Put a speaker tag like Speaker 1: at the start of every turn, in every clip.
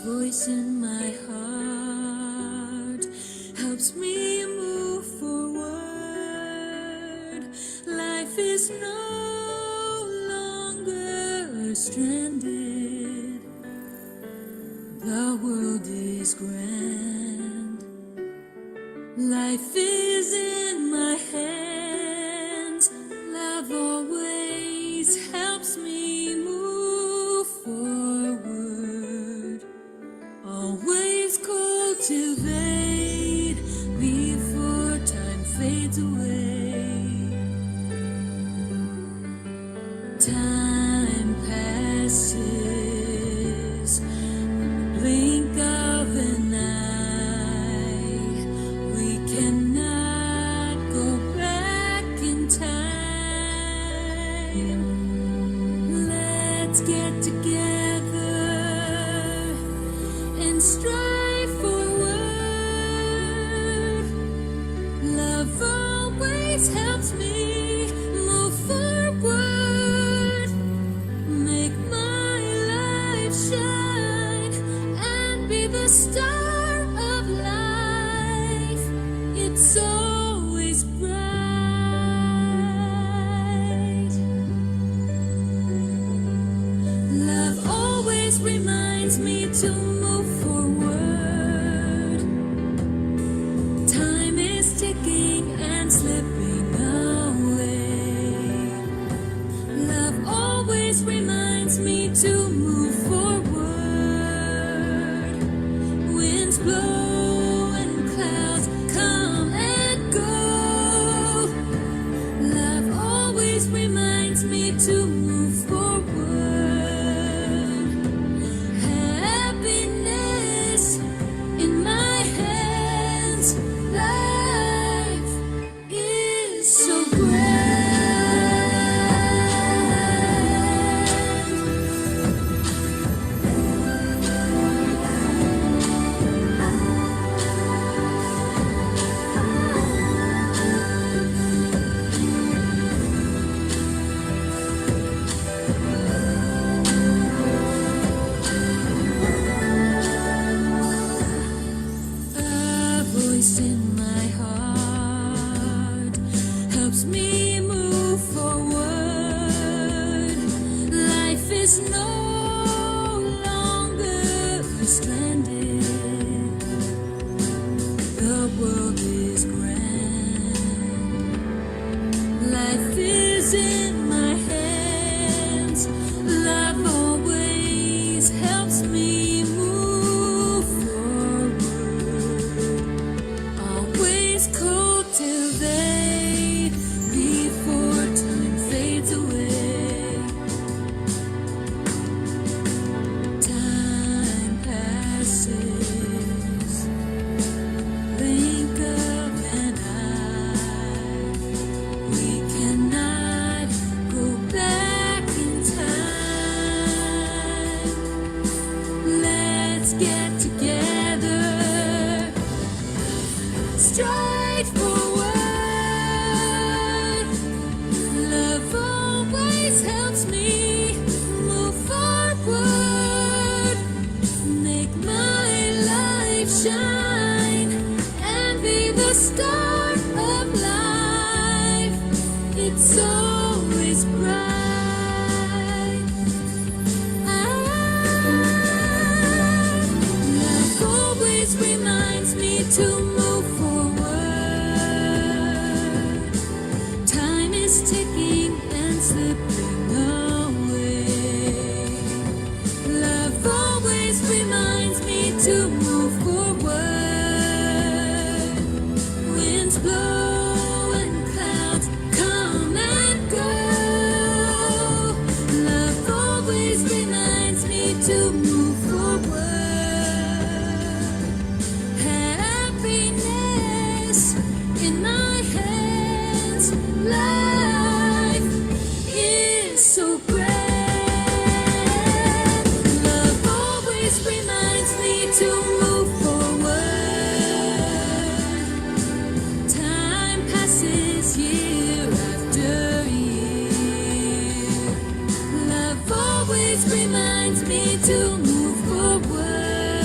Speaker 1: voice in my heart helps me move forward. Life is no longer stranded. The world is grand. Life is in my hands. Love always helps me move forward. Always cultivate before time fades away. Time passes in the blink of an eye. We cannot go back in time. Let's get together and strive forward. Love always helps me move forward. Make my life shine and be the star of life. It's always bright. Love always reminds me to move forward. Time is ticking and slipping away. Love always reminds me to move forward. Winds blow and clouds come and go. Love always reminds me to move forward. Happiness in my hands. Life is so grand. A voice in my heart helps me move forward. Life is no longer stranded. The world is grand. Life is in my hands. Love always helps me move forward. Always cultivate before time fades away. Time passes, blink of an eye. We cannot go back in time. Let's get together, stride forward. Love always helps me move forward. Make my life shine and be the star of life. It's always bright. Love always reminds me to move forward. Time is ticking and slipping away. Love always reminds me to move forward. Winds blow and clouds come and go. Love always reminds me to move forward. Happiness in my hands. Life is so grand. Love always reminds me to move forward. Time passes year after year. Love always reminds me to move forward.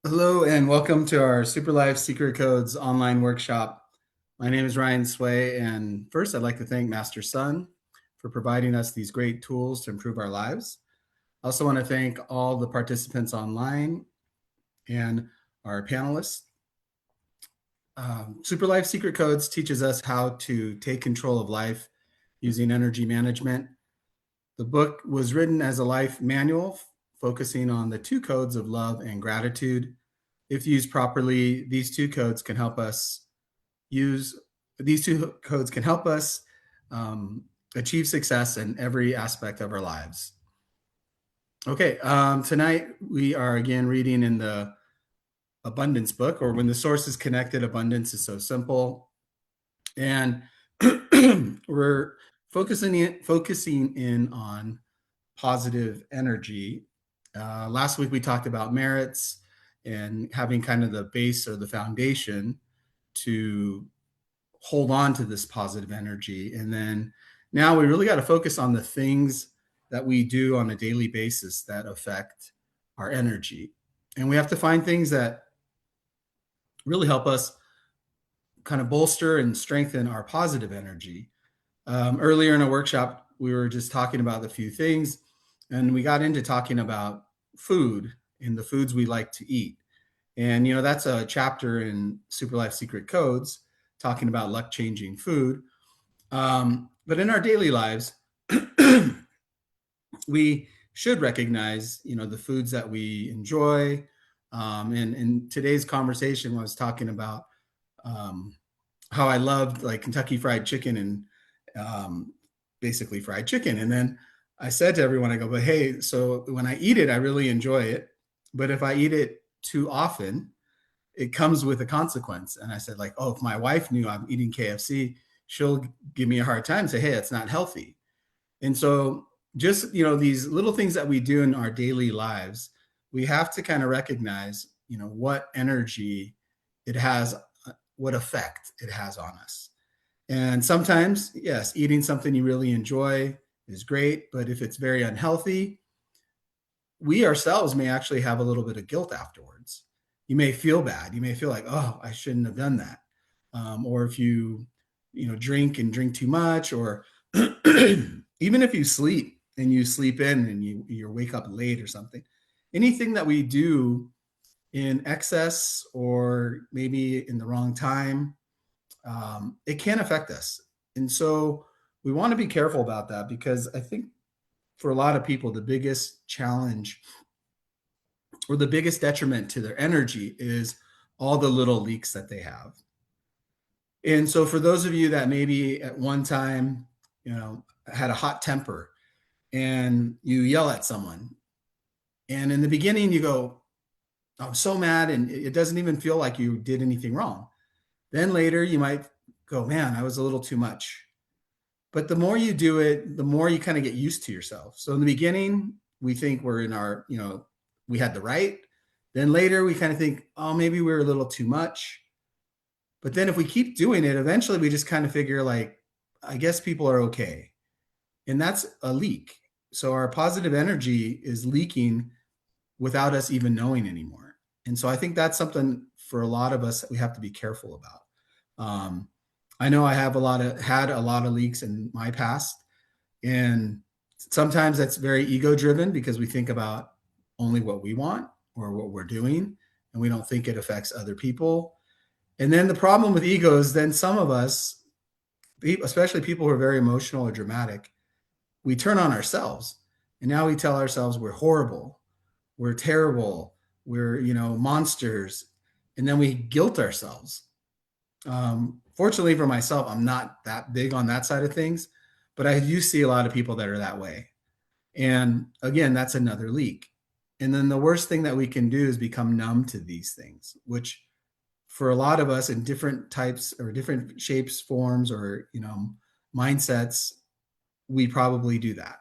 Speaker 2: Hello and welcome to our Super Life Secret Codes online workshop. My name is Ryan Sway, and first I'd like to thank Master Sun for providing us these great tools to improve our lives. I also want to thank all the participants online and our panelists. Super Life Secret Codes teaches us how to take control of life using energy management. The book was written as a life manual focusing on the two codes of love and gratitude. If used properly, use these two codes can help us um, achieve success in every aspect of our lives. Okay, tonight we are again reading in the Abundance book, or When the Source is Connected, Abundance is So Simple. And we're focusing in on positive energy. Last week we talked about merits and having kind of the base or the foundation to hold on to this positive energy. And then now we really got to focus on the things that we do on a daily basis that affect our energy. And we have to find things that really help us kind of bolster and strengthen our positive energy. Earlier in a workshop, we were just talking about a few things, and we got into talking about food and the foods we like to eat. And, that's a chapter in Super Life Secret Codes talking about luck changing food. But in our daily lives, we should recognize, the foods that we enjoy. And in today's conversation, I was talking about um, how I loved like Kentucky Fried Chicken and basically fried chicken. And then I said to everyone, I go, but hey, so when I eat it, I really enjoy it. But if I eat it too often, it comes with a consequence. And I said, like, oh, if my wife knew I'm eating KFC, she'll give me a hard time and say, hey, it's not healthy. And so just, these little things that we do in our daily lives, we have to kind of recognize, what energy it has, what effect it has on us. And sometimes, yes, eating something you really enjoy is great, but if it's very unhealthy, we ourselves may actually have a little bit of guilt afterwards. You may feel bad. You may feel like, oh, I shouldn't have done that. Or if drink and drink too much, or even if you sleep and you sleep in and you wake up late or something, anything that we do in excess or maybe in the wrong time, it can affect us. And so we want to be careful about that, because I think for a lot of people, the biggest challenge or the biggest detriment to their energy is all the little leaks that they have. And so for those of you that maybe at one time, had a hot temper and you yell at someone, and in the beginning you go, I'm so mad, and it doesn't even feel like you did anything wrong. Then later you might go, man, I was a little too much. But the more you do it, the more you kind of get used to yourself. So in the beginning, we think we're in our, we had the right. Then later we kind of think, oh, maybe we were a little too much. But then if we keep doing it, eventually we just kind of figure like, I guess people are okay. And that's a leak. So our positive energy is leaking without us even knowing anymore. And so I think that's something for a lot of us that we have to be careful about. I know I have had a lot of leaks in my past, and sometimes that's very ego driven because we think about only what we want or what we're doing, and we don't think it affects other people. And then the problem with ego is then some of us, especially people who are very emotional or dramatic, we turn on ourselves, and now we tell ourselves we're horrible, we're terrible, we're, monsters, and then we guilt ourselves. Fortunately for myself, I'm not that big on that side of things, but I do see a lot of people that are that way. And again, that's another leak. And then the worst thing that we can do is become numb to these things, which for a lot of us in different types or different shapes, forms, or, mindsets, we probably do that.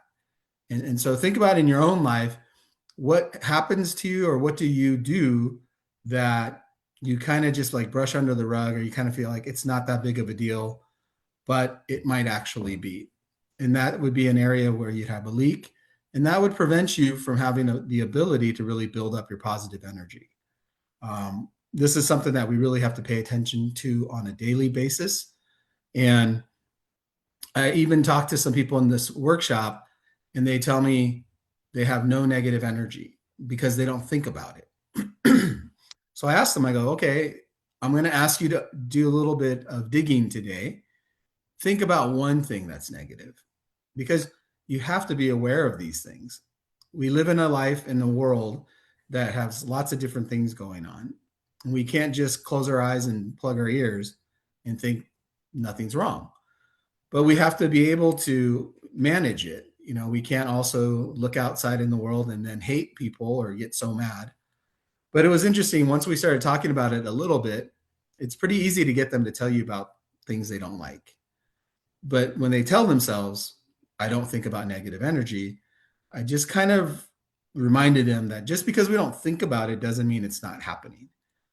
Speaker 2: And so think about in your own life, what happens to you, or what do you do that you kind of just like brush under the rug, or you kind of feel like it's not that big of a deal, but it might actually be. And that would be an area where you'd have a leak. And that would prevent you from having the ability to really build up your positive energy. This is something that we really have to pay attention to on a daily basis. And I even talked to some people in this workshop, and they tell me they have no negative energy because they don't think about it. So I asked them, I go, okay, I'm going to ask you to do a little bit of digging today. Think about one thing that's negative because you have to be aware of these things. We live in a life in a world that has lots of different things going on. We can't just close our eyes and plug our ears and think nothing's wrong, but we have to be able to manage it. We can't also look outside in the world and then hate people or get so mad. But it was interesting once we started talking about it a little bit. It's pretty easy to get them to tell you about things they don't like. But when they tell themselves, I don't think about negative energy, I just kind of reminded them that just because we don't think about it doesn't mean it's not happening.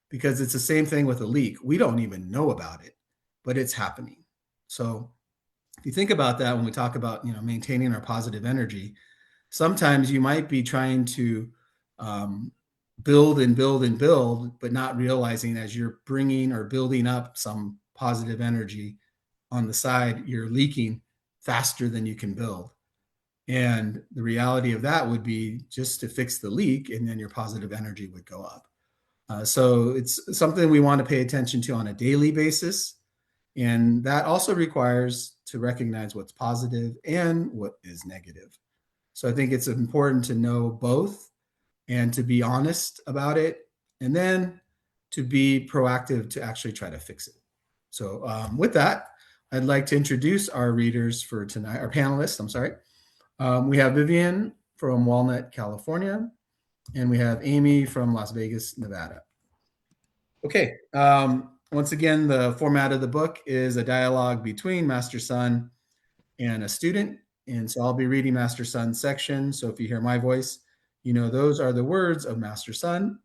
Speaker 2: Because it's the same thing with a leak. We don't even know about it, but it's happening. So if you think about that, when we talk about maintaining our positive energy, sometimes you might be trying to um, build and build and build, but not realizing as you're bringing or building up some positive energy on the side, you're leaking faster than you can build. And the reality of that would be just to fix the leak, and then your positive energy would go up. So it's something we want to pay attention to on a daily basis. And that also requires to recognize what's positive and what is negative. So I think it's important to know both and to be honest about it, and then to be proactive to actually try to fix it. So, with that, I'd like to introduce our readers for tonight, our panelists. I'm sorry. We have Vivian from Walnut, California, and we have Amy from Las Vegas, Nevada. Okay. Once again, the format of the book is a dialogue between Master Sun and a student. And so I'll be reading Master Sun's section. So if you hear my voice, those are the words of Master Sun.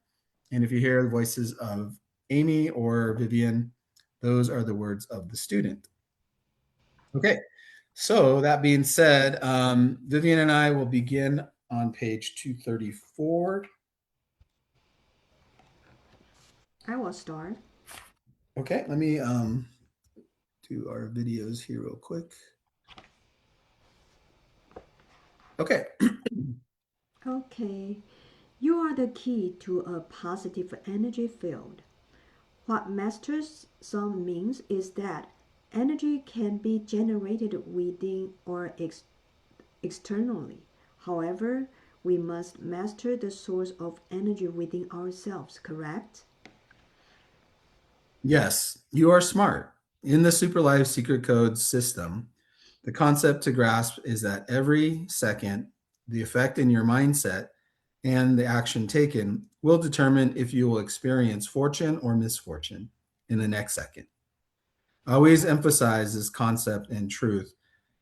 Speaker 2: And if you hear the voices of Amy or Vivian, those are the words of the student. Okay. So that being said, Vivian and I will begin on page 234.
Speaker 3: I will start.
Speaker 2: Okay. Let me do our videos here real quick. Okay.
Speaker 3: Okay. You are the key to a positive energy field. What Master's Sun means is that energy can be generated within or externally. However, we must master the source of energy within ourselves, correct?
Speaker 2: Yes, you are smart. In the Superlife Secret Code system, the concept to grasp is that every second, the effect in your mindset and the action taken will determine if you will experience fortune or misfortune in the next second. I always emphasize this concept and truth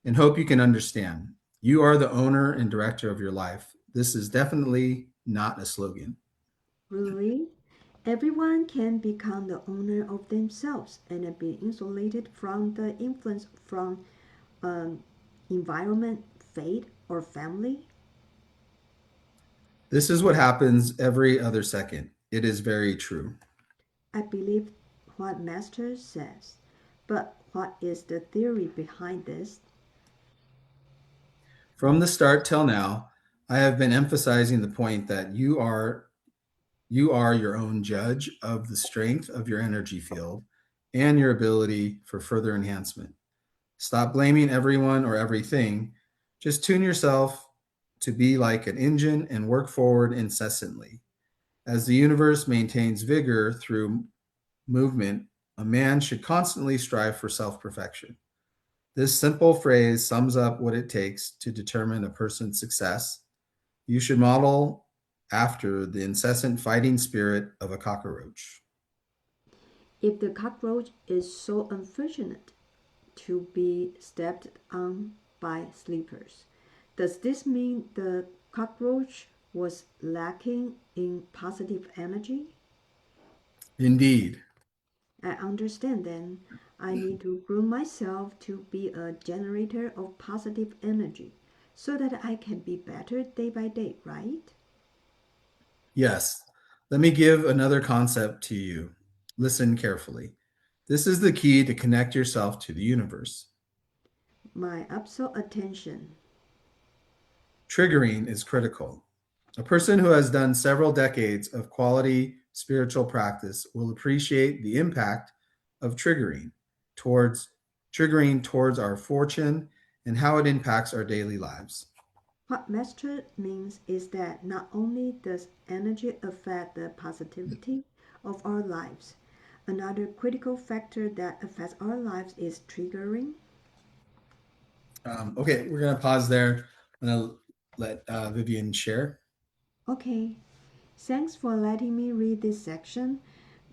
Speaker 2: and hope you can understand. You are the owner and director of your life. This is definitely not a slogan.
Speaker 3: Really? Everyone can become the owner of themselves and be insulated from the influence from um, environment, fate, or family?
Speaker 2: This is what happens every other second. It is very true.
Speaker 3: I believe what Master says, but what is the theory behind this?
Speaker 2: From the start till now, I have been emphasizing the point that you are your own judge of the strength of your energy field and your ability for further enhancement. Stop blaming everyone or everything. Just tune yourself to be like an engine and work forward incessantly. As the universe maintains vigor through movement, a man should constantly strive for self perfection. This simple phrase sums up what it takes to determine a person's success. You should model after the incessant fighting spirit of a cockroach.
Speaker 3: If the cockroach is so unfortunate to be stepped on by sleepers, does this mean the cockroach was lacking in positive energy?
Speaker 2: Indeed.
Speaker 3: I understand then. I need to groom myself to be a generator of positive energy so that I can be better day by day, right?
Speaker 2: Yes. Let me give another concept to you. Listen carefully. This is the key to connect yourself to the universe.
Speaker 3: My absolute attention.
Speaker 2: Triggering is critical. A person who has done several decades of quality spiritual practice will appreciate the impact of towards towards our fortune and how it impacts our daily lives.
Speaker 3: What master means is that not only does energy affect the positivity of our lives, another critical factor that affects our lives is triggering.
Speaker 2: Okay, we're gonna pause there. I'm gonna let Vivian share.
Speaker 3: Okay, thanks for letting me read this section.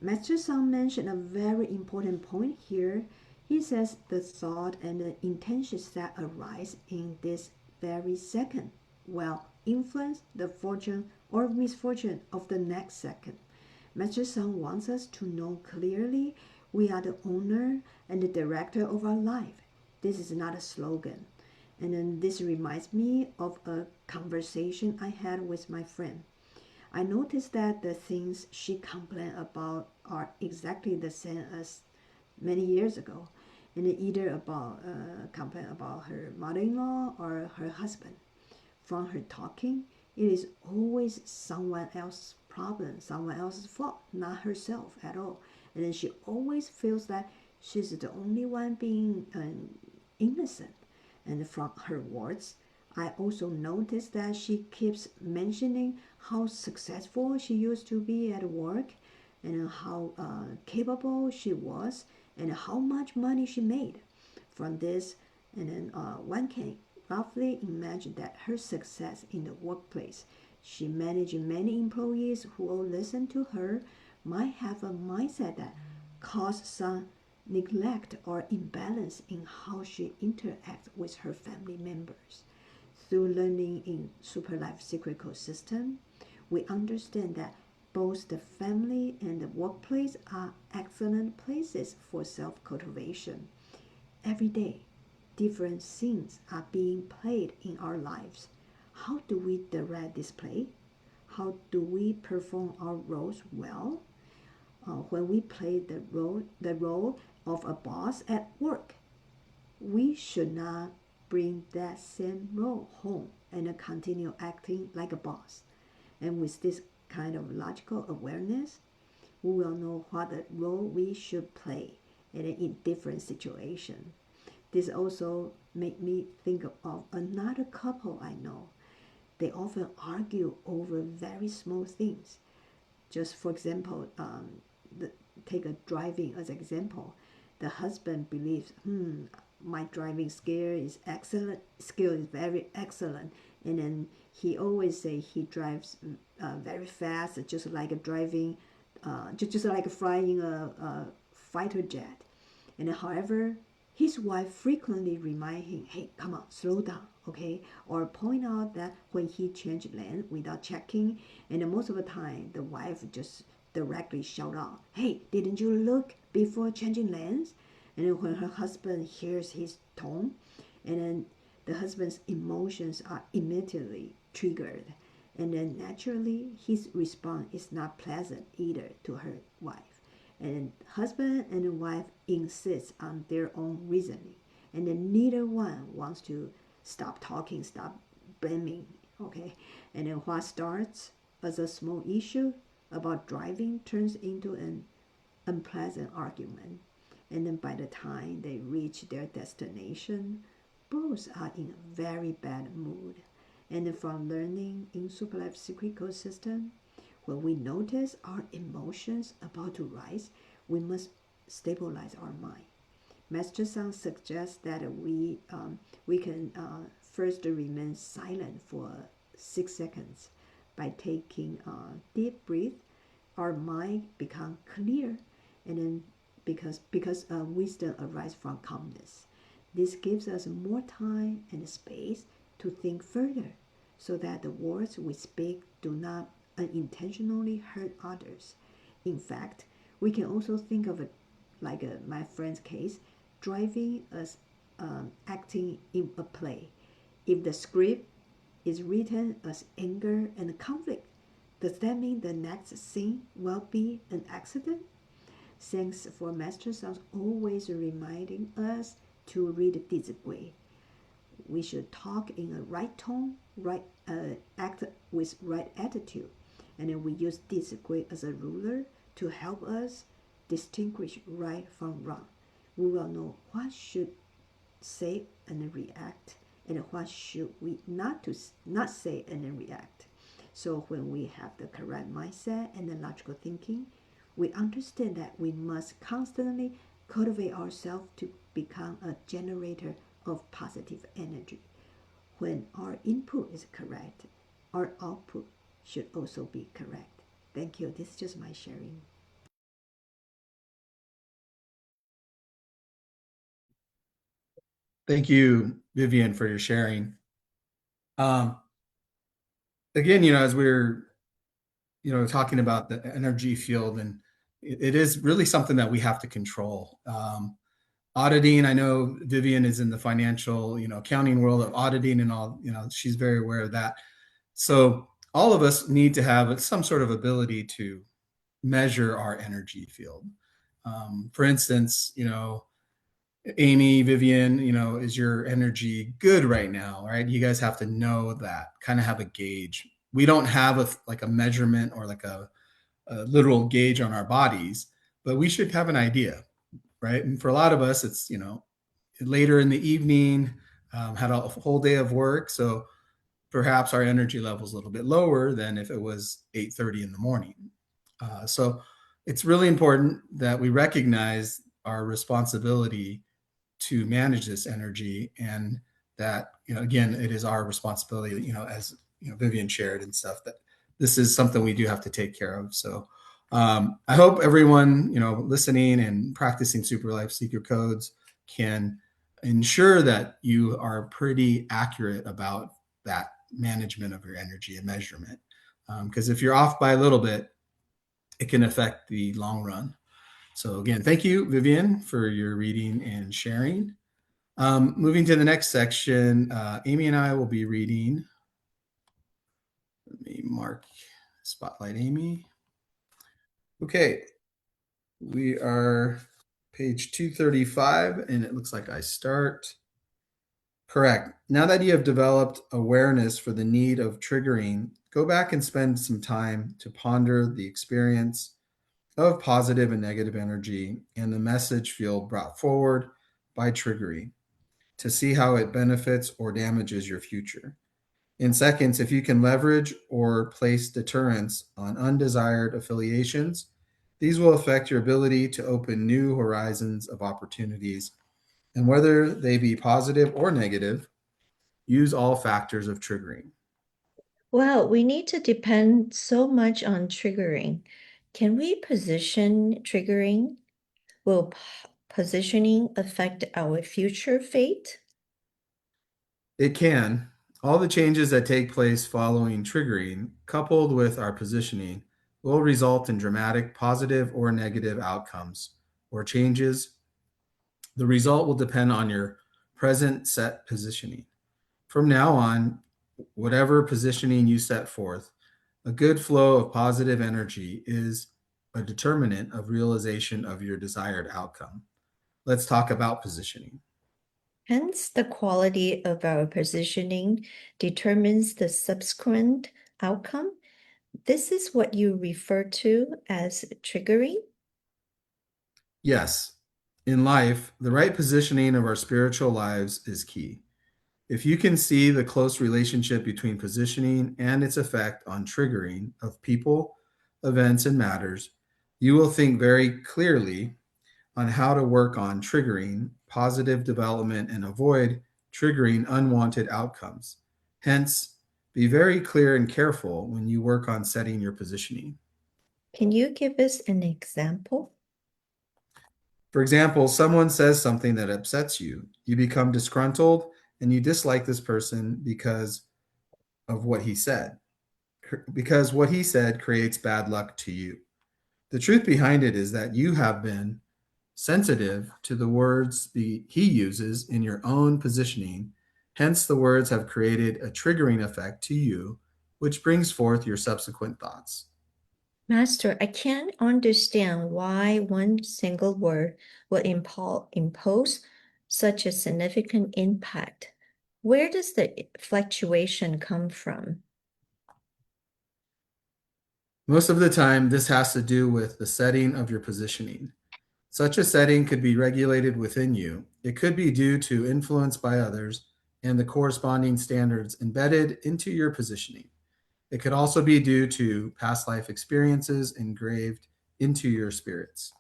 Speaker 3: Master Song mentioned a very important point here. He says the thought and the intentions that arise in this very second will influence the fortune or misfortune of the next second. Master Song wants us to know clearly we are the owner and the director of our life. This is not a slogan. And then this reminds me of a conversation I had with my friend. I noticed that the things she complained about are exactly the same as many years ago, and either about complain about her mother-in-law or her husband. From her talking, it is always someone else's problem, someone else's fault, not herself at all. And then she always feels that she's the only one being innocent. And from her words, I also noticed that she keeps mentioning how successful she used to be at work and how capable she was and how much money she made. From this, and then one can roughly imagine that her success in the workplace, she managed many employees who all listen to her, might have a mindset that caused some neglect or imbalance in how she interacts with her family members. Through learning in Super Life Secret Code system, we understand that both the family and the workplace are excellent places for self-cultivation. Every day, different scenes are being played in our lives. How do we direct this play? How do we perform our roles well? When we play the role of a boss at work, we should not bring that same role home and continue acting like a boss. And with this kind of logical awareness, we will know what role we should play in different situations. This also made me think of another couple I know. They often argue over very small things. Just for example, the, take a driving as an example. The husband believes, my driving skill is very excellent, and then he always say he drives very fast, just like driving, just like flying a fighter jet. And however, his wife frequently remind him, hey, come on, slow down, okay? Or point out that when he changed lane without checking, and most of the time, the wife just directly shout out, hey, didn't you look before changing lanes? And then when her husband hears his tone, and then the husband's emotions are immediately triggered. And then naturally, his response is not pleasant either to her wife. And husband and wife insist on their own reasoning, and then neither one wants to stop talking, stop blaming. Okay, and then what starts as a small issue about driving turns into an unpleasant argument, and then by the time they reach their destination, both are in a very bad mood. And from learning in Superlife Secret Code system, when we notice our emotions about to rise, we must stabilize our mind. Master Sang suggests that we can first remain silent for 6 seconds. By taking a deep breath, our mind become clear, and then because wisdom arises from calmness. This gives us more time and space to think further, so that the words we speak do not unintentionally hurt others. In fact, we can also think of it like my friend's case, driving as acting in a play. If the script is written as anger and conflict, Does that mean the next scene will be an accident? Thanks for Master Song always reminding us to read this way. We should talk in a right tone, act with right attitude, and then we use discipline as a ruler to help us distinguish right from wrong. We will know what should say and react, and what should we not say and react. So when we have the correct mindset and the logical thinking, we understand that we must constantly cultivate ourselves to become a generator of positive energy. When our input is correct, our output should also be correct. Thank you. This is just my sharing.
Speaker 2: Thank you, Vivian, for your sharing. Um, Again, as we're, talking about the energy field, and it is really something that we have to control. Auditing, I know Vivian is in the financial, accounting world of auditing and all, she's very aware of that. So all of us need to have some sort of ability to measure our energy field. For instance, Amy, Vivian, is your energy good right now, right? You guys have to know that, kind of have a gauge. We don't have a measurement or like a literal gauge on our bodies, but we should have an idea, right? And for a lot of us, it's, later in the evening, had a whole day of work. So perhaps our energy level is a little bit lower than if it was 8:30 in the morning. So it's really important that we recognize our responsibility to manage this energy, and that, again, it is our responsibility, as Vivian shared and stuff, that this is something we do have to take care of. So I hope everyone, listening and practicing Super Life Secret Codes can ensure that you are pretty accurate about that management of your energy and measurement. Because if you're off by a little bit, it can affect the long run. So again, thank you, Vivian, for your reading and sharing. Moving to the next section, Amy and I will be reading. Let me mark Spotlight Amy. Okay, we are page 235, and it looks like I start. Correct. Now that you have developed awareness for the need of triggering, go back and spend some time to ponder the experience of positive and negative energy and the message field brought forward by triggering, to see how it benefits or damages your future. In seconds, if you can leverage or place deterrence on undesired affiliations, these will affect your ability to open new horizons of opportunities. And whether they be positive or negative, use all factors of triggering.
Speaker 4: Well, we need to depend so much on triggering. Can we position triggering? Will positioning affect our future fate?
Speaker 2: It can. All the changes that take place following triggering, coupled with our positioning, will result in dramatic positive or negative outcomes or changes. The result will depend on your present set positioning. From now on, whatever positioning you set forth, a good flow of positive energy is a determinant of realization of your desired outcome. Let's talk about positioning.
Speaker 4: Hence, the quality of our positioning determines the subsequent outcome. This is what you refer to as triggering?
Speaker 2: Yes, in life, the right positioning of our spiritual lives is key. If you can see the close relationship between positioning and its effect on triggering of people, events, and matters, you will think very clearly on how to work on triggering positive development and avoid triggering unwanted outcomes. Hence, be very clear and careful when you work on setting your positioning.
Speaker 4: Can you give us an example?
Speaker 2: For example, someone says something that upsets you. You become disgruntled and you dislike this person because of what he said, because what he said creates bad luck to you. The truth behind it is that you have been sensitive to the words he uses in your own positioning. Hence, the words have created a triggering effect to you which brings forth your subsequent thoughts.
Speaker 4: Master, I can't understand why one single word will impose such a significant impact. Where does the fluctuation come from?
Speaker 2: Most of the time, this has to do with the setting of your positioning. Such a setting could be regulated within you. It could be due to influence by others and the corresponding standards embedded into your positioning. It could also be due to past life experiences engraved into your spirits.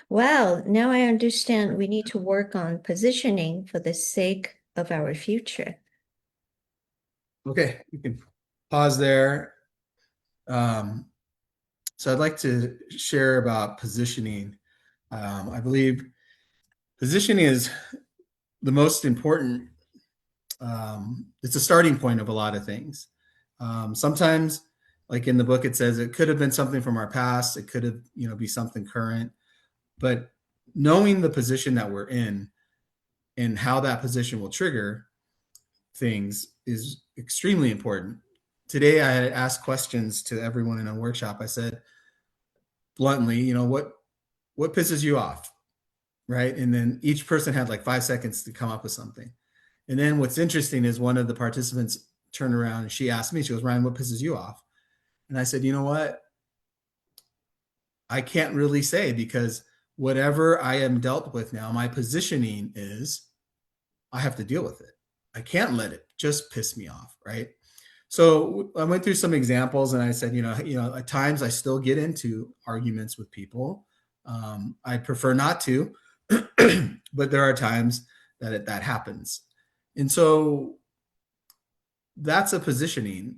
Speaker 4: Well, now I understand we need to work on positioning for the sake of our future.
Speaker 2: Okay, you can pause there. So I'd like to share about positioning. I believe positioning is the most important. It's a starting point of a lot of things. Sometimes, like in the book, it says it could have been something from our past. It could have, be something current. But knowing the position that we're in and how that position will trigger things is extremely important. Today, I had asked questions to everyone in a workshop. I said bluntly, what pisses you off, right? And then each person had like 5 seconds to come up with something. And then what's interesting is one of the participants turned around and she asked me, she goes, Ryan, what pisses you off? And I said, you know what? I can't really say, because whatever I am dealt with now, my positioning is I have to deal with it. I can't let it just piss me off, right? So I went through some examples and I said, at times I still get into arguments with people. I prefer not to, but there are times that happens. And so that's a positioning.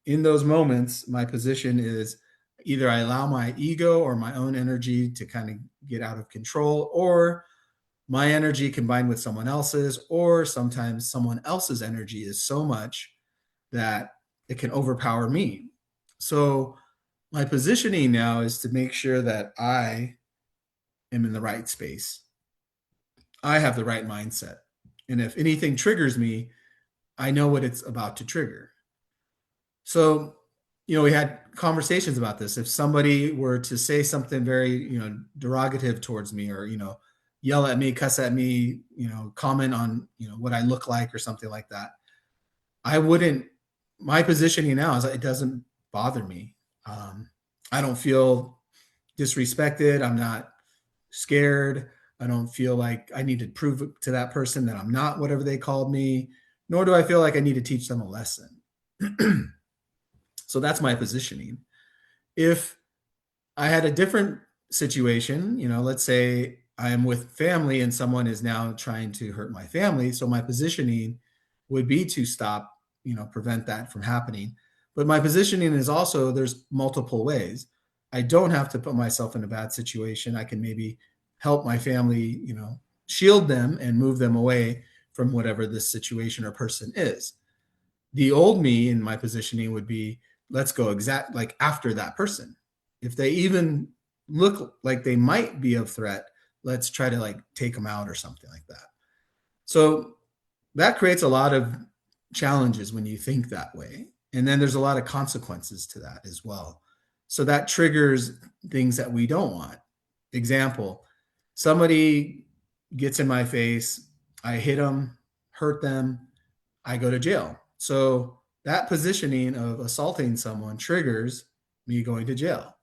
Speaker 2: In those moments, my position is either I allow my ego or my own energy to kind of get out of control, or my energy combined with someone else's, or sometimes someone else's energy is so much that it can overpower me. So my positioning now is to make sure that I am in the right space. I have the right mindset. And if anything triggers me, I know what it's about to trigger. So, we had conversations about this. If somebody were to say something very, derogative towards me, or, yell at me, cuss at me, comment on, what I look like or something like that, I wouldn't, my positioning now is it doesn't bother me. I don't feel disrespected. I'm not scared. I don't feel like I need to prove to that person that I'm not whatever they called me, nor do I feel like I need to teach them a lesson. So that's my positioning. If I had a different situation, let's say I am with family and someone is now trying to hurt my family. So my positioning would be to stop, prevent that from happening. But my positioning is also, there's multiple ways. I don't have to put myself in a bad situation. I can maybe help my family, shield them and move them away from whatever this situation or person is. The old me in my positioning would be, let's go exact like after that person. If they even look like they might be a threat, let's try to like take them out or something like that. So that creates a lot of challenges when you think that way. And then there's a lot of consequences to that as well. So that triggers things that we don't want. Example, somebody gets in my face, I hit them, hurt them, I go to jail. So that positioning of assaulting someone triggers me going to jail.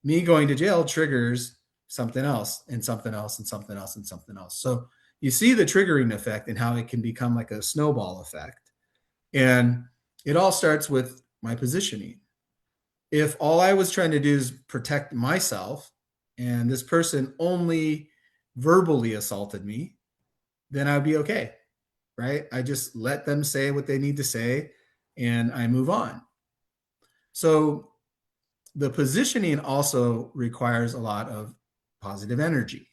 Speaker 2: Me going to jail triggers something else and something else and something else and something else. So you see the triggering effect and how it can become like a snowball effect. And it all starts with my positioning. If all I was trying to do is protect myself and this person only verbally assaulted me, then I'd be okay, right? I just let them say what they need to say and I move on. So the positioning also requires a lot of positive energy,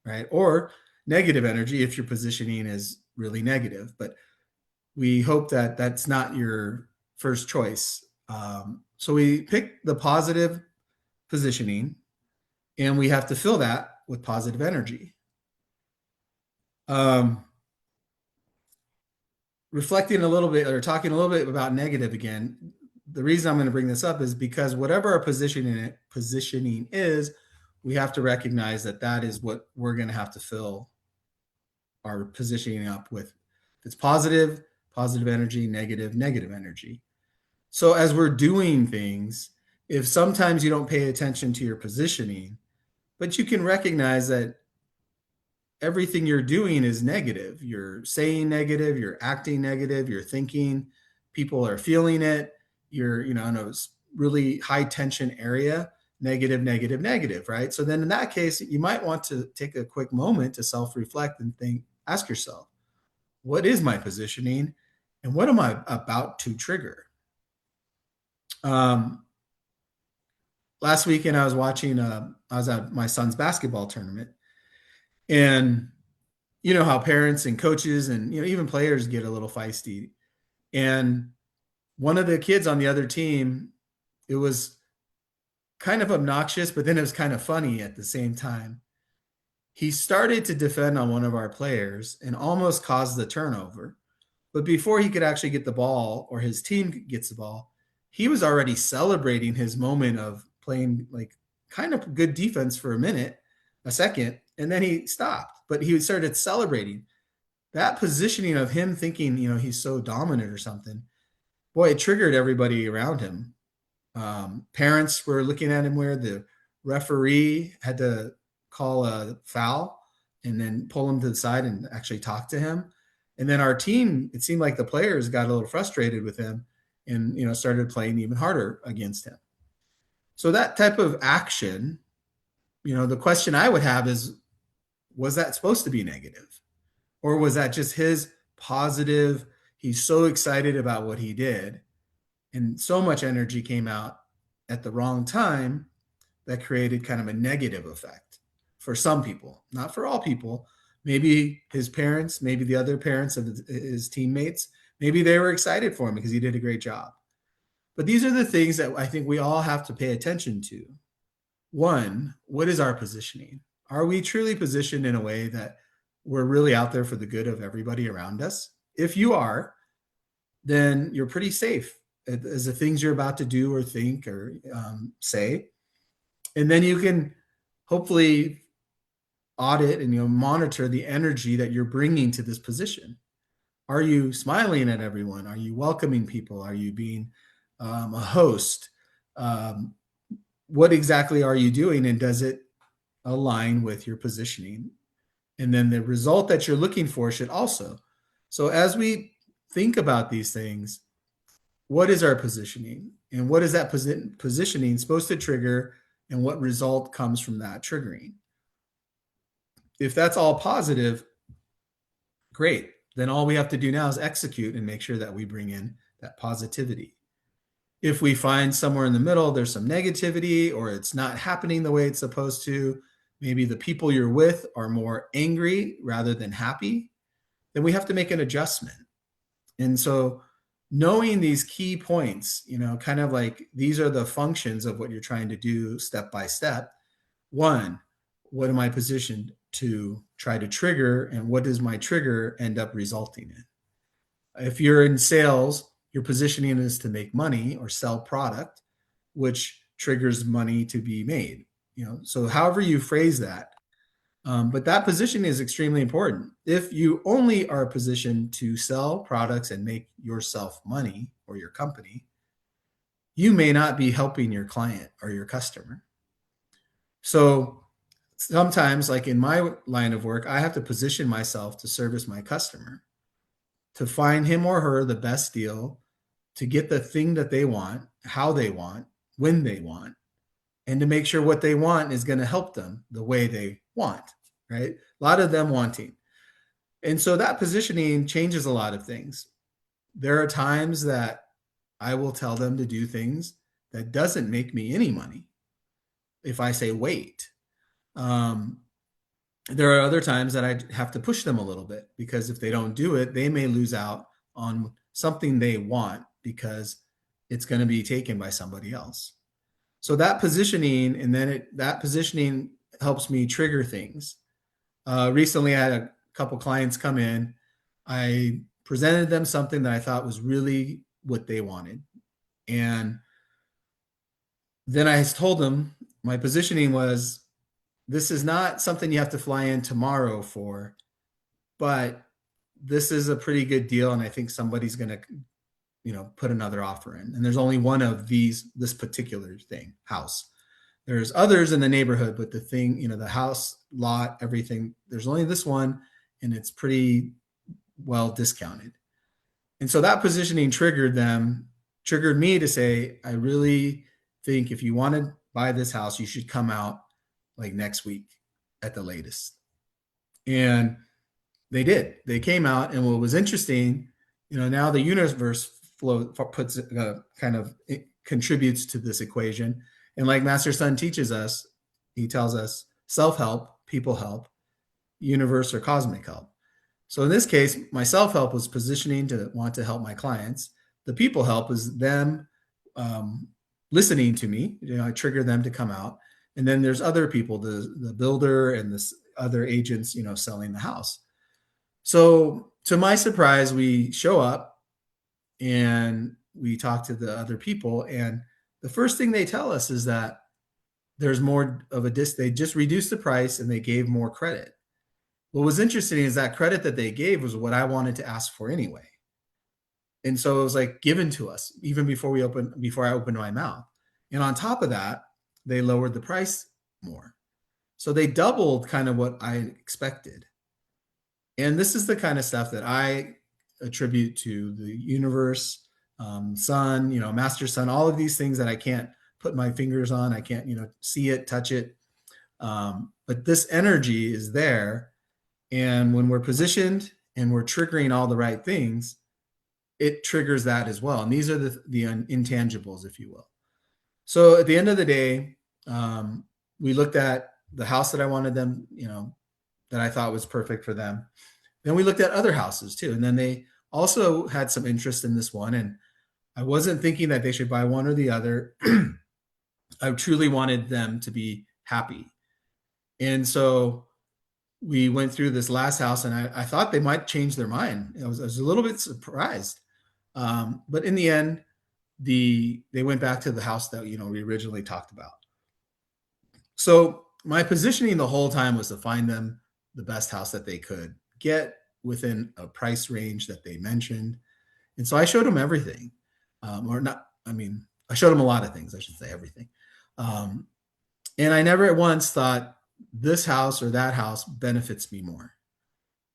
Speaker 2: right? Or negative energy if your positioning is really negative. But we hope that that's not your first choice. So we pick the positive positioning and we have to fill that with positive energy. reflecting a little bit or talking a little bit about negative again, the reason I'm going to bring this up is because whatever our positioning is, we have to recognize that that is what we're going to have to fill our positioning up with. If it's positive, positive energy, negative, negative energy. So as we're doing things, if sometimes you don't pay attention to your positioning, but you can recognize that everything you're doing is negative. You're saying negative, you're acting negative, you're thinking, people are feeling it. You're, in a really high tension area, negative, negative, negative, right? So then in that case, you might want to take a quick moment to self-reflect and ask yourself, what is my positioning and what am I about to trigger? Last weekend I was watching, I was at my son's basketball tournament, and you know how parents and coaches and even players get a little feisty. And one of the kids on the other team, it was kind of obnoxious, but then it was kind of funny at the same time. He started to defend on one of our players and almost caused the turnover. But before he could actually get the ball or his team gets the ball, he was already celebrating his moment of playing like kind of good defense for a second, and then he stopped. But he started celebrating. That positioning of him thinking, he's so dominant or something, boy, it triggered everybody around him. Parents were looking at him where the referee had to call a foul and then pull him to the side and actually talk to him. And then our team, it seemed like the players got a little frustrated with him and, started playing even harder against him. So that type of action, the question I would have is, was that supposed to be negative? Or was that just his positive? He's so excited about what he did, and so much energy came out at the wrong time that created kind of a negative effect for some people, not for all people. Maybe his parents, maybe the other parents of his teammates, maybe they were excited for him because he did a great job. But these are the things that I think we all have to pay attention to. One, what is our positioning? Are we truly positioned in a way that we're really out there for the good of everybody around us? If you are, then you're pretty safe as the things you're about to do or think or say. And then you can hopefully audit and monitor the energy that you're bringing to this position. Are you smiling at everyone? Are you welcoming people? Are you being a host? What exactly are you doing, and does it align with your positioning? And then the result that you're looking for should also. So as we think about these things, what is our positioning, and what is that positioning supposed to trigger, and what result comes from that triggering? If that's all positive, great. Then all we have to do now is execute and make sure that we bring in that positivity. If we find somewhere in the middle, there's some negativity, or it's not happening the way it's supposed to, maybe the people you're with are more angry rather than happy, then we have to make an adjustment. And so knowing these key points, kind of like these are the functions of what you're trying to do step by step. One, what am I positioned to try to trigger, and what does my trigger end up resulting in? If you're in sales, your positioning is to make money or sell product, which triggers money to be made. So however you phrase that, but that position is extremely important. If you only are positioned to sell products and make yourself money or your company, you may not be helping your client or your customer. So sometimes, like in my line of work, I have to position myself to service my customer, to find him or her the best deal, to get the thing that they want, how they want, when they want, and to make sure what they want is going to help them the way they want, right? A lot of them wanting. And so that positioning changes a lot of things. There are times that I will tell them to do things that doesn't make me any money if I say wait. There are other times that I have to push them a little bit, because if they don't do it, they may lose out on something they want because it's going to be taken by somebody else. So that positioning, and then that positioning helps me trigger things. Recently, I had a couple clients come in. I presented them something that I thought was really what they wanted. And then I told them my positioning was, this is not something you have to fly in tomorrow for, but this is a pretty good deal. And I think somebody's going to, put another offer in. And there's only one of this particular house. There's others in the neighborhood, but the thing, the house, lot, everything, there's only this one, and it's pretty well discounted. And so that positioning triggered me to say, I really think if you want to buy this house, you should come out like next week at the latest. And they did. They came out, and what was interesting, now the universe contributes to this equation. And like Master Sun teaches us, he tells us self-help, people help, universe or cosmic help. So in this case, my self-help was positioning to want to help my clients. The people help is them listening to me. I trigger them to come out. And then there's other people, the builder and this other agents, selling the house. So to my surprise, we show up and we talk to the other people. And the first thing they tell us is that there's more of they just reduced the price and they gave more credit. What was interesting is that credit that they gave was what I wanted to ask for anyway. And so it was like given to us even before I opened my mouth. And on top of that, they lowered the price more. So they doubled kind of what I expected. And this is the kind of stuff that I attribute to the universe, sun, Master Sun, all of these things that I can't put my fingers on. I can't, see it, touch it. But this energy is there. And when we're positioned and we're triggering all the right things, it triggers that as well. And these are the intangibles, if you will. So at the end of the day, we looked at the house that I wanted them, that I thought was perfect for them. Then we looked at other houses too. And then they also had some interest in this one. And I wasn't thinking that they should buy one or the other. I truly wanted them to be happy. And so we went through this last house, and I thought they might change their mind. I was a little bit surprised. But in the end, they went back to the house that, we originally talked about. So my positioning the whole time was to find them the best house that they could get within a price range that they mentioned. And so I showed them everything, I showed them a lot of things. I should say everything. And I never at once thought this house or that house benefits me more.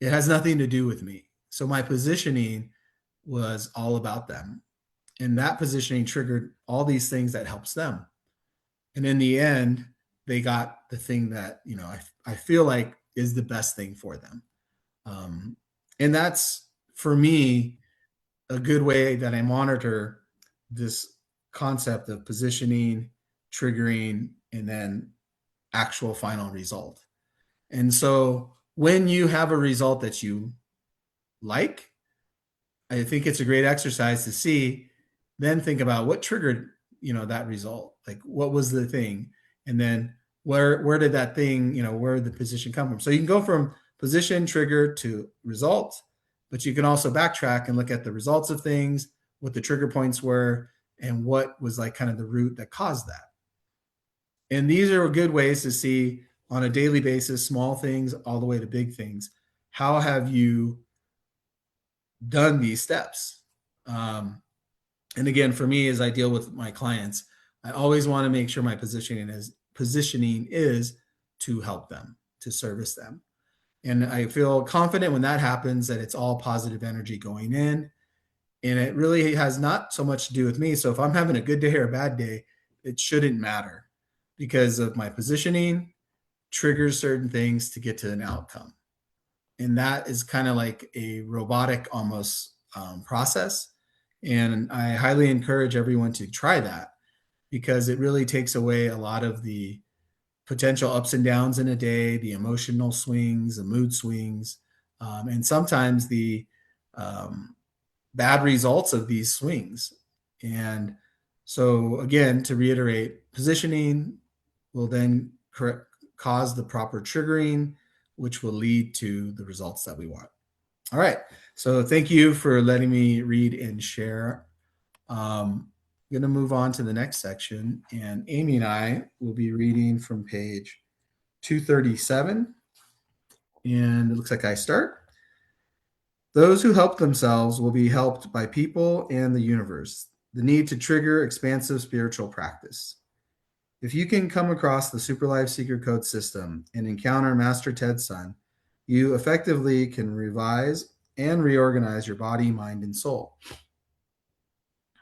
Speaker 2: It has nothing to do with me. So my positioning was all about them. And that positioning triggered all these things that helps them. And in the end, they got the thing that, I feel like is the best thing for them. And that's, for me, a good way that I monitor this concept of positioning, triggering, and then actual final result. And so when you have a result that you like, I think it's a great exercise to see, then think about what triggered, that result. Like, what was the thing? And then where did that thing, where did the position come from? So you can go from position, trigger to result, but you can also backtrack and look at the results of things, what the trigger points were, and what was like kind of the root that caused that. And these are good ways to see on a daily basis, small things all the way to big things. How have you done these steps? And again, for me, as I deal with my clients, I always want to make sure my positioning is to help them, to service them. And I feel confident when that happens that it's all positive energy going in. And it really has not so much to do with me. So if I'm having a good day or a bad day, it shouldn't matter, because of my positioning triggers certain things to get to an outcome. And that is kind of like a robotic almost process. And I highly encourage everyone to try that, because it really takes away a lot of the potential ups and downs in a day, the emotional swings, the mood swings, and sometimes the bad results of these swings. And so again, to reiterate, positioning will then cause the proper triggering, which will lead to the results that we want. All right. So thank you for letting me read and share. I'm going to move on to the next section, and Amy and I will be reading from page 237. And it looks like I start. Those who help themselves will be helped by people and the universe. The need to trigger expansive spiritual practice. If you can come across the Super Life Secret Code system and encounter Master Ted Sun, you effectively can revise and reorganize your body, mind, and soul.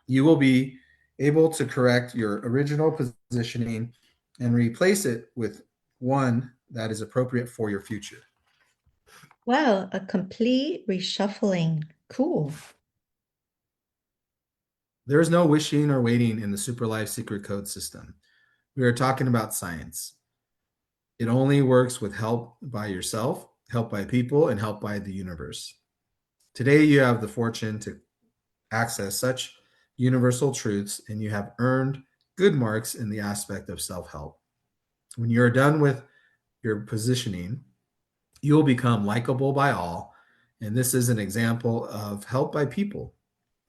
Speaker 2: You will be able to correct your original positioning and replace it with one that is appropriate for your future.
Speaker 4: Wow, a complete reshuffling. Cool.
Speaker 2: There is no wishing or waiting in the Super Life Secret Code system. We are talking about science. It only works with help by yourself, help by people, and help by the universe. Today, you have the fortune to access such universal truths, and you have earned good marks in the aspect of self help. When you are done with your positioning, you will become likable by all. And this is an example of help by people.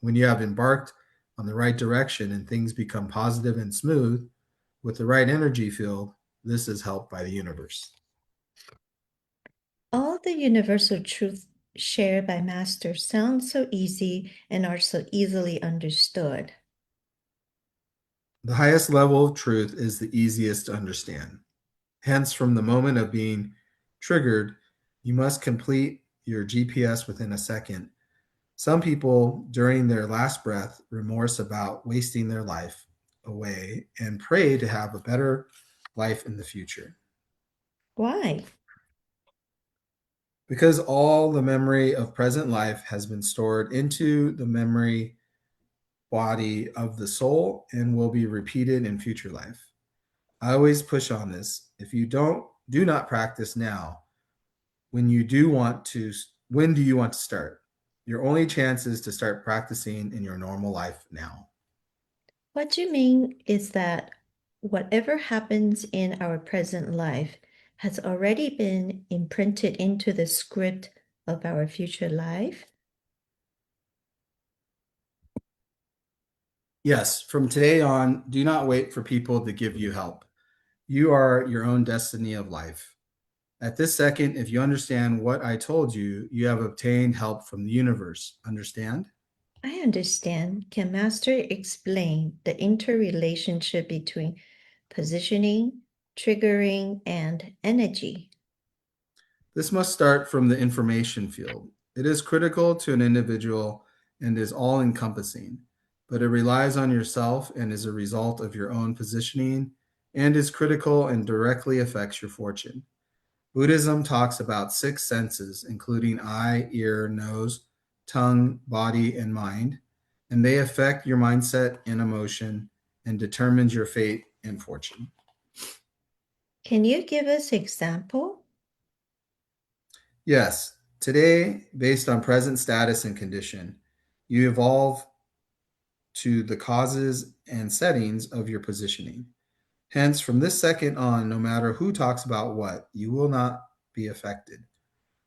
Speaker 2: When you have embarked on the right direction and things become positive and smooth with the right energy field, this is help by the universe.
Speaker 4: All the universal truths shared by Master sound so easy and are so easily understood.
Speaker 2: The highest level of truth is the easiest to understand. Hence, from the moment of being triggered, you must complete your GPS within a second. Some people, during their last breath, remorse about wasting their life away and pray to have a better life in the future.
Speaker 4: Why?
Speaker 2: Because all the memory of present life has been stored into the memory body of the soul and will be repeated in future life. I always push on this. If you do not practice now, when you do want to, when do you want to start? Your only chance is to start practicing in your normal life now.
Speaker 4: What you mean is that whatever happens in our present life has already been imprinted into the script of our future life?
Speaker 2: Yes, from today on, do not wait for people to give you help. You are your own destiny of life. At this second, if you understand what I told you, you have obtained help from the universe. Understand?
Speaker 4: I understand. Can Master explain the interrelationship between positioning, triggering, and energy?
Speaker 2: This must start from the information field. It is critical to an individual and is all encompassing, but it relies on yourself and is a result of your own positioning and is critical and directly affects your fortune. Buddhism talks about six senses, including eye, ear, nose, tongue, body, and mind, and they affect your mindset and emotion and determines your fate and fortune.
Speaker 4: Can you give us example?
Speaker 2: Yes, today, based on present status and condition, you evolve to the causes and settings of your positioning. Hence, from this second on, no matter who talks about what, you will not be affected.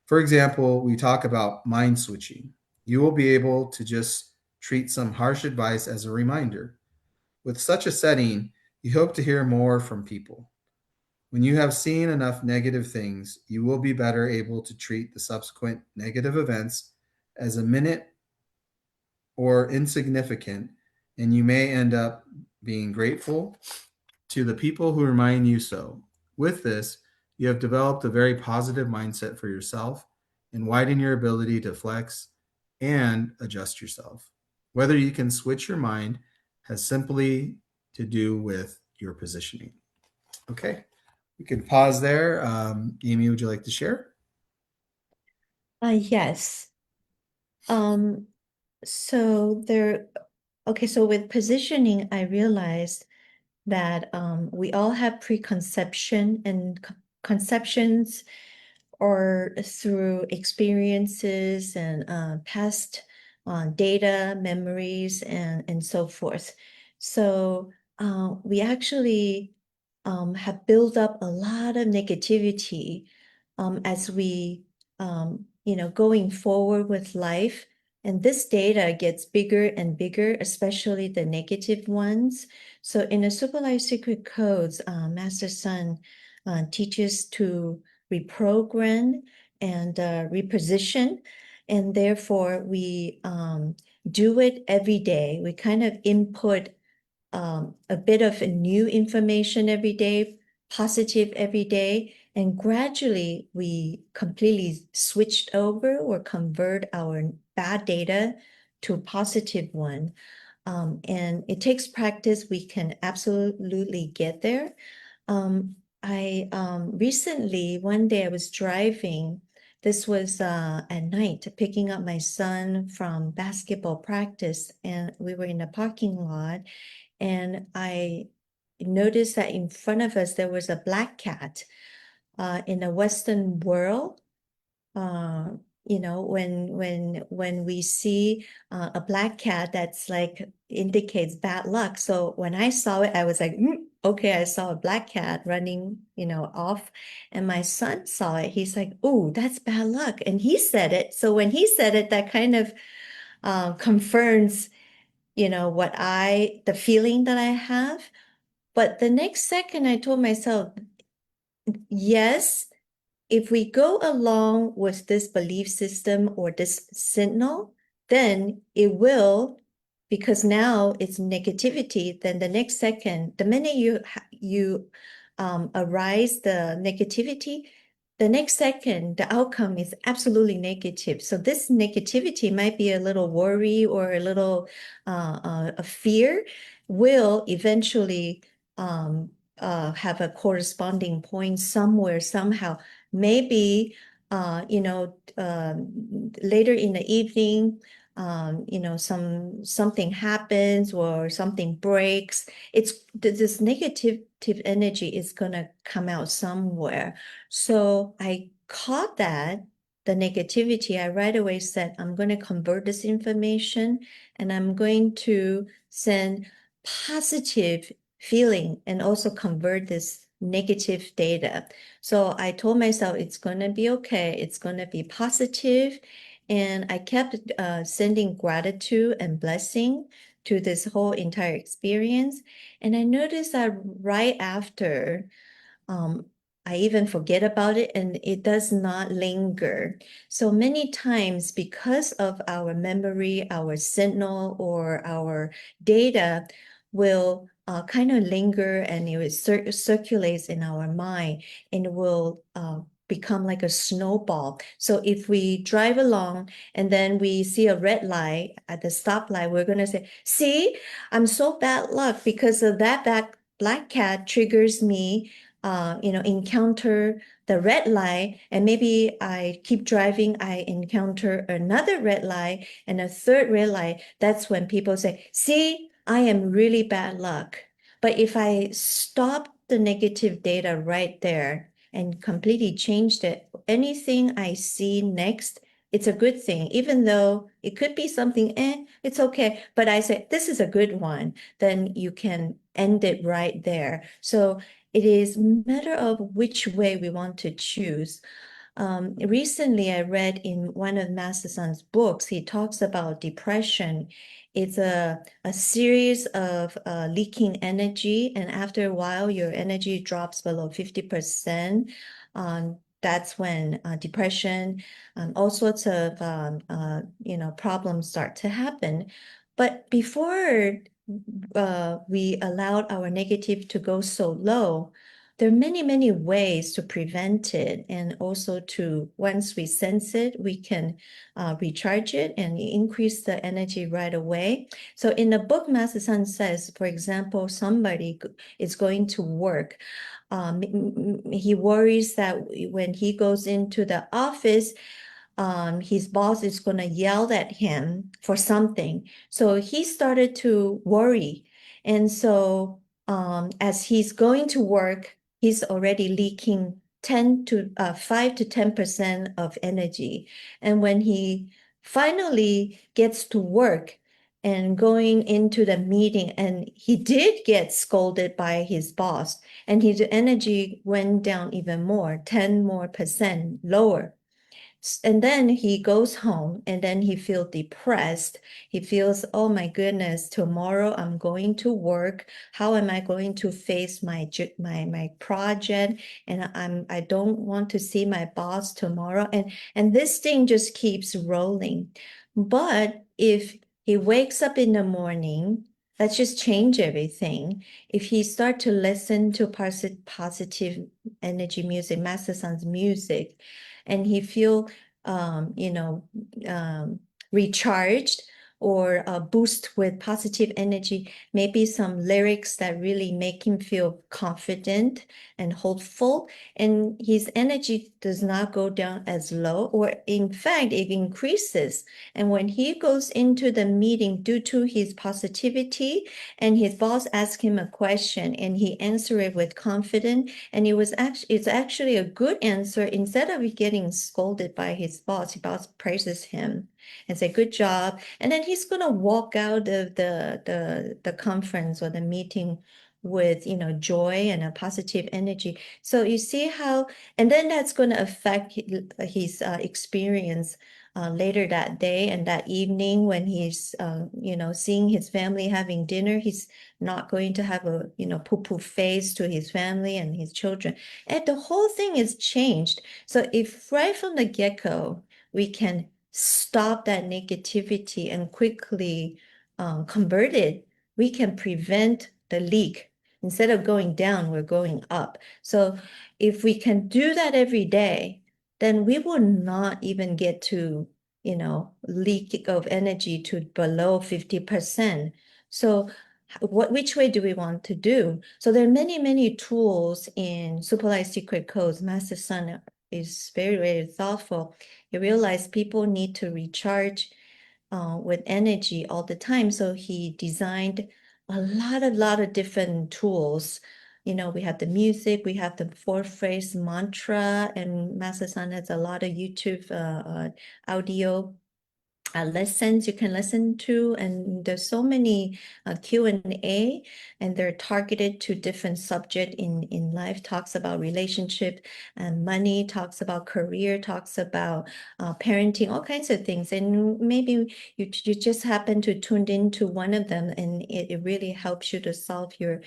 Speaker 2: For example, we talk about mind switching. You will be able to just treat some harsh advice as a reminder. With such a setting, you hope to hear more from people. When you have seen enough negative things, you will be better able to treat the subsequent negative events as a minute or insignificant, and you may end up being grateful to the people who remind you so. With this, you have developed a very positive mindset for yourself and widen your ability to flex and adjust yourself. Whether you can switch your mind has simply to do with your positioning. Okay, we can pause there. Amy, would you like to share?
Speaker 4: Yes. Um, so so with positioning, I realized that we all have preconception and conceptions or through experiences and past data, memories, and so forth. So we actually have built up a lot of negativity as we, going forward with life. And this data gets bigger and bigger, especially the negative ones. So in the Super Life Secret Codes, Master Sun teaches to reprogram and reposition. And therefore, we do it every day. We kind of input a bit of new information every day, positive every day, and gradually we completely switched over or convert our bad data to positive one. And it takes practice. We can absolutely get there. I recently, one day I was driving. This was at night, picking up my son from basketball practice, and we were in a parking lot, and I noticed that in front of us there was a black cat. In the Western world, when we see a black cat, that's like indicates bad luck. So when I saw it, I was like, okay, I saw a black cat running, off, and my son saw it. He's like, oh, that's bad luck, and he said it. So when he said it, that kind of confirms, the feeling that I have. But the next second, I told myself, yes, if we go along with this belief system or this signal, then it will, because now it's negativity. Then the next second, the minute you arise the negativity, the next second, the outcome is absolutely negative. So this negativity might be a little worry or a little a fear, will eventually have a corresponding point somewhere, somehow. Maybe, later in the evening, something happens or something breaks. This negative energy is gonna come out somewhere. So I caught that, the negativity. I right away said, I'm going to convert this information and I'm going to send positive feeling and also convert this negative data. So I told myself it's going to be okay. It's going to be positive. And I kept sending gratitude and blessing to this whole entire experience. And I noticed that right after, I even forget about it and it does not linger. So many times, because of our memory, our signal, or our data will kind of linger, and it circulates in our mind and will become like a snowball. So if we drive along and then we see a red light at the stoplight, we're going to say, see, I'm so bad luck because of that black cat triggers me, encounter the red light, and maybe I keep driving, I encounter another red light and a third red light. That's when people say, see, I am really bad luck. But if I stop the negative data right there and completely changed it, anything I see next, it's a good thing, even though it could be something, it's okay. But I say, this is a good one, then you can end it right there. So it is a matter of which way we want to choose. Recently, I read in one of Master Sun's books, he talks about depression. It's a series of leaking energy, and after a while, your energy drops below 50%. That's when depression and all sorts of problems start to happen. But before we allowed our negative to go so low, there are many, many ways to prevent it, and also to, once we sense it, we can recharge it and increase the energy right away. So in the book, Master Sun says, for example, somebody is going to work. He worries that when he goes into the office, his boss is going to yell at him for something. So he started to worry. And so as he's going to work, he's already leaking 5 to 10% of energy. And when he finally gets to work and going into the meeting, and he did get scolded by his boss, and his energy went down even more, 10% more lower. And then he goes home and then he feels depressed. He feels, oh my goodness, tomorrow I'm going to work. How am I going to face my project? And I don't want to see my boss tomorrow. And this thing just keeps rolling. But if he wakes up in the morning, let's just change everything. If he start to listen to positive energy music, Master Son's music, and he feel you know, recharged or boost with positive energy, maybe some lyrics that really make him feel confident and hopeful, and his energy does not go down as low, or in fact, it increases. And when he goes into the meeting due to his positivity, and his boss asks him a question and he answered it with confidence, and it's actually a good answer. Instead of getting scolded by his boss praises him and say good job, and then he's gonna walk out of the conference or the meeting with joy and a positive energy. So you see how, and then that's going to affect his experience later that day and that evening when he's seeing his family having dinner. He's not going to have a poo-poo face to his family and his children, and the whole thing is changed. So if right from the get-go we can stop that negativity and quickly convert it, we can prevent the leak. Instead of going down, we're going up. So if we can do that every day, then we will not even get to leak of energy to below 50%. So which way do we want to do? So there are many tools in Super Light Secret Codes. Master Son is very thoughtful. He realized people need to recharge with energy all the time. So he designed a lot of different tools. We have the music, we have the four phrase mantra, and Master Son has a lot of YouTube audio lessons you can listen to, and there's so many Q&A, and they're targeted to different subject in life. Talks about relationship and money, talks about career, talks about parenting, all kinds of things. And maybe you just happen to tune into one of them, and it really helps you to solve your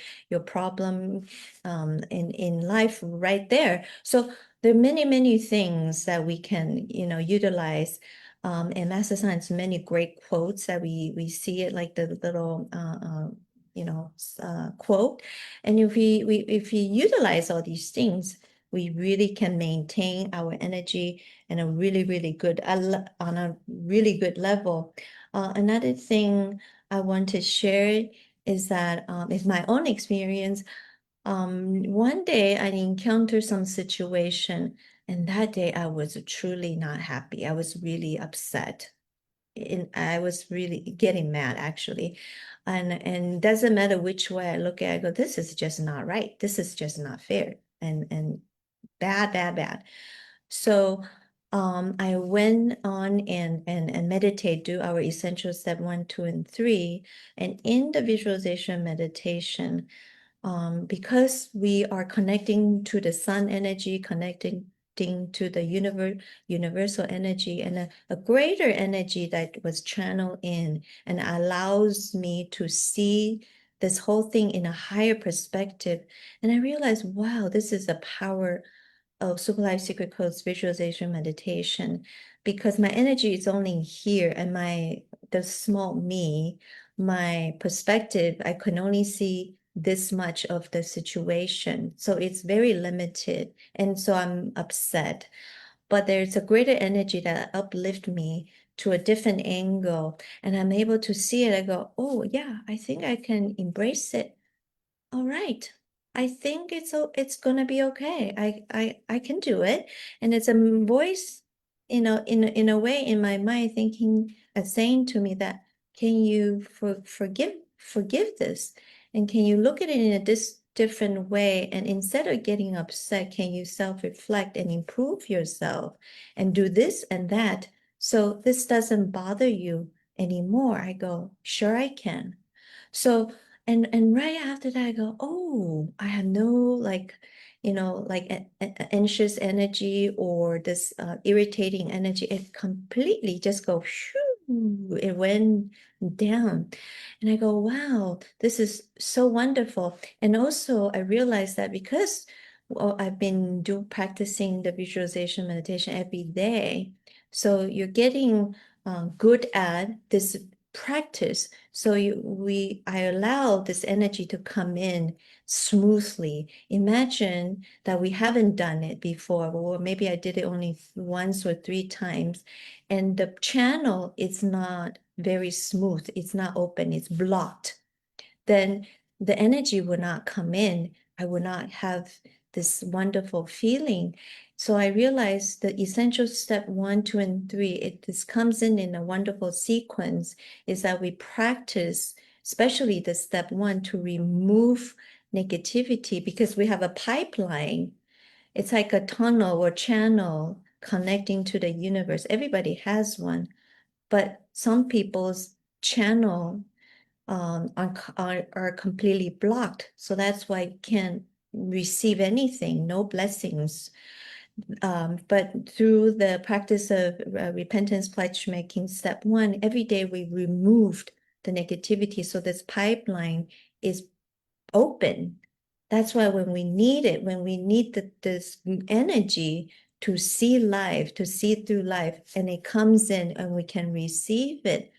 Speaker 4: problem in life right there. So there are many things that we can utilize. And Master Son has many great quotes that we see it like the little quote. And if we utilize all these things, we really can maintain our energy in a really good on a really good level. Another thing I want to share is that is my own experience. One day I encountered some situation, and that day I was truly not happy. I was really upset. And I was really getting mad actually. And doesn't matter which way I look at it, I go, this is just not right. This is just not fair. And bad. So I went on and meditate, do our essential step 1, 2, and 3. And in the visualization meditation, because we are connecting to the sun energy, connecting to the universal energy, and a greater energy that was channeled in and allows me to see this whole thing in a higher perspective. And I realized, wow, this is the power of Super Life Secret Codes visualization meditation, because my energy is only here, and the small me, my perspective, I can only see this much of the situation. So it's very limited. And so I'm upset. But there's a greater energy that uplift me to a different angle. And I'm able to see it. I go, oh yeah, I think I can embrace it. All right. I think it's gonna be okay. I can do it. And it's a voice, in a way in my mind thinking saying to me that, can you forgive this? And can you look at it in a different way? And instead of getting upset, can you self-reflect and improve yourself and do this and that so this doesn't bother you anymore? I go, sure I can. So and right after that, I go, oh, I have no like like anxious energy or this irritating energy, it completely just go shoo, it went down. And I go, wow, this is so wonderful. And also I realized that because I've been practicing the visualization meditation every day, so you're getting good at this practice. So I allow this energy to come in smoothly. Imagine that we haven't done it before, or maybe I did it only once or 3 times, and the channel is not very smooth, it's not open, it's blocked. Then the energy will not come in. I will not have this wonderful feeling. So I realized the essential step 1, 2, and 3, this comes in a wonderful sequence, is that we practice, especially the step 1, to remove negativity, because we have a pipeline. It's like a tunnel or channel connecting to the universe. Everybody has one, but some people's channel are completely blocked. So that's why you can't receive anything, no blessings. But through the practice of repentance pledge making, step 1, every day we removed the negativity. So this pipeline is open. That's why when we need it, when we need this energy to see life, to see through life, and it comes in and we can receive it.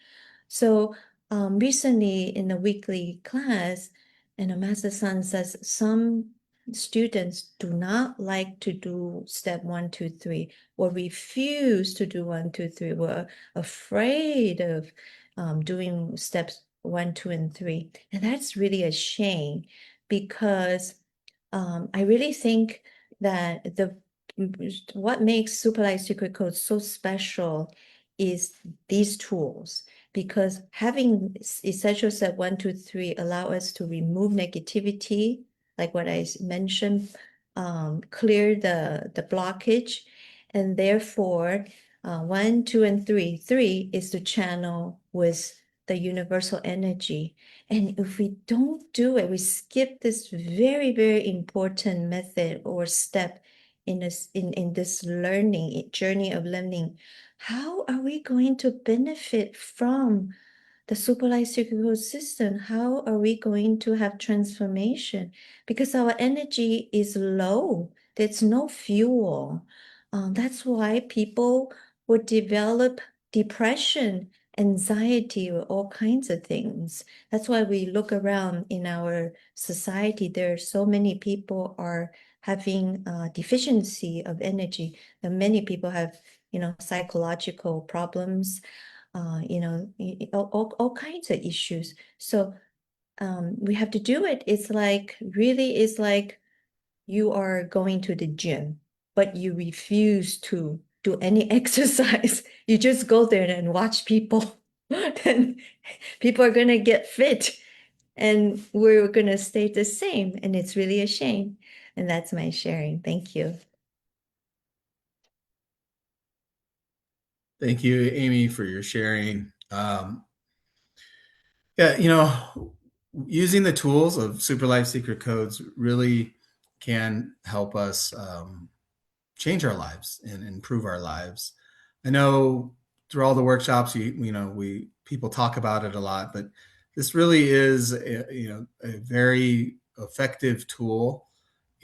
Speaker 4: So recently in the weekly class, and a Master Son says some students do not like to do step 1, 2, 3, or refuse to do 1, 2, 3, were afraid of doing steps 1, 2, and 3. And that's really a shame, because I really think that what makes Super Light Secret Code so special is these tools, because having essential step 1, 2, 3 allow us to remove negativity, like what I mentioned, clear the blockage, and therefore 1, 2, and 3. 3 is to channel with the universal energy. And if we don't do it, we skip this very, very important method or step in this learning journey of learning, how are we going to benefit from the Super Light Circuit system? How are we going to have transformation? Because our energy is low. There's no fuel. That's why people would develop depression, anxiety, or all kinds of things. That's why we look around in our society. There are so many people are having deficiency of energy, and many people have psychological problems, all kinds of issues. So we have to do it. It's like you are going to the gym, but you refuse to do any exercise. You just go there and watch people. Then people are going to get fit, and we're going to stay the same. And it's really a shame. And that's my sharing. Thank you.
Speaker 2: Thank you, Amy, for your sharing. Yeah, using the tools of Super Life Secret Codes really can help us change our lives and improve our lives. I know through all the workshops, people talk about it a lot, but this really is a very effective tool.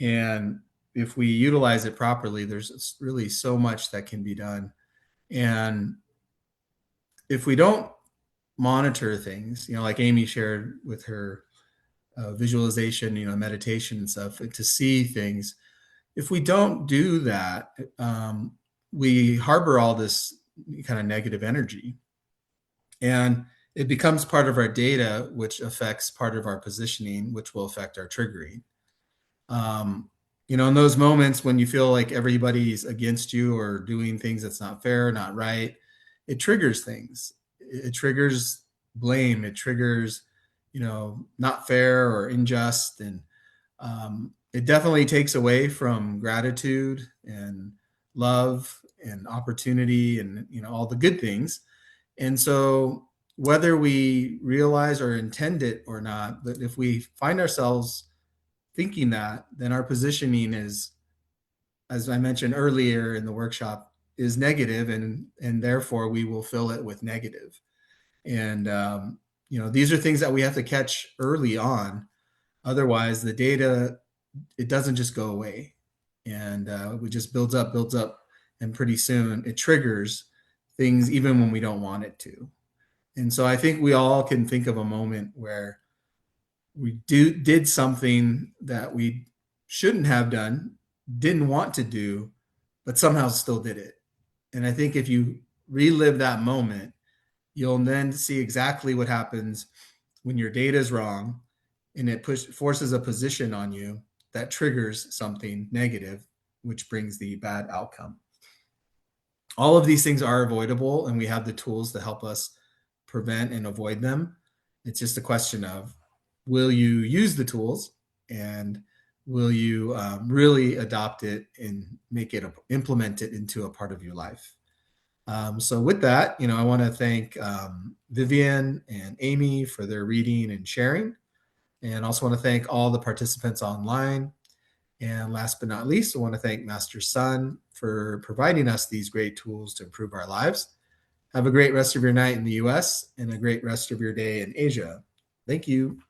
Speaker 2: And if we utilize it properly, there's really so much that can be done. And if we don't monitor things, like Amy shared with her visualization, meditation and stuff, to see things. If we don't do that, we harbor all this kind of negative energy, and it becomes part of our data, which affects part of our positioning, which will affect our triggering. In those moments when you feel like everybody's against you or doing things that's not fair, not right, it triggers things. It triggers blame. It triggers, not fair or unjust. And it definitely takes away from gratitude and love and opportunity and, all the good things. And so whether we realize or intend it or not, but if we find ourselves thinking that, then our positioning is, as I mentioned earlier in the workshop, is negative, and therefore we will fill it with negative. And these are things that we have to catch early on. Otherwise, the data, it doesn't just go away, and it just builds up, and pretty soon it triggers things even when we don't want it to. And so I think we all can think of a moment where we did something that we shouldn't have done, didn't want to do, but somehow still did it. And I think if you relive that moment, you'll then see exactly what happens when your data is wrong and it forces a position on you that triggers something negative, which brings the bad outcome. All of these things are avoidable, and we have the tools to help us prevent and avoid them. It's just a question of, will you use the tools, and will you really adopt it and implement it into a part of your life? So with that, I want to thank Vivian and Amy for their reading and sharing. And also want to thank all the participants online. And last but not least, I want to thank Master Sun for providing us these great tools to improve our lives. Have a great rest of your night in the US and a great rest of your day in Asia. Thank you.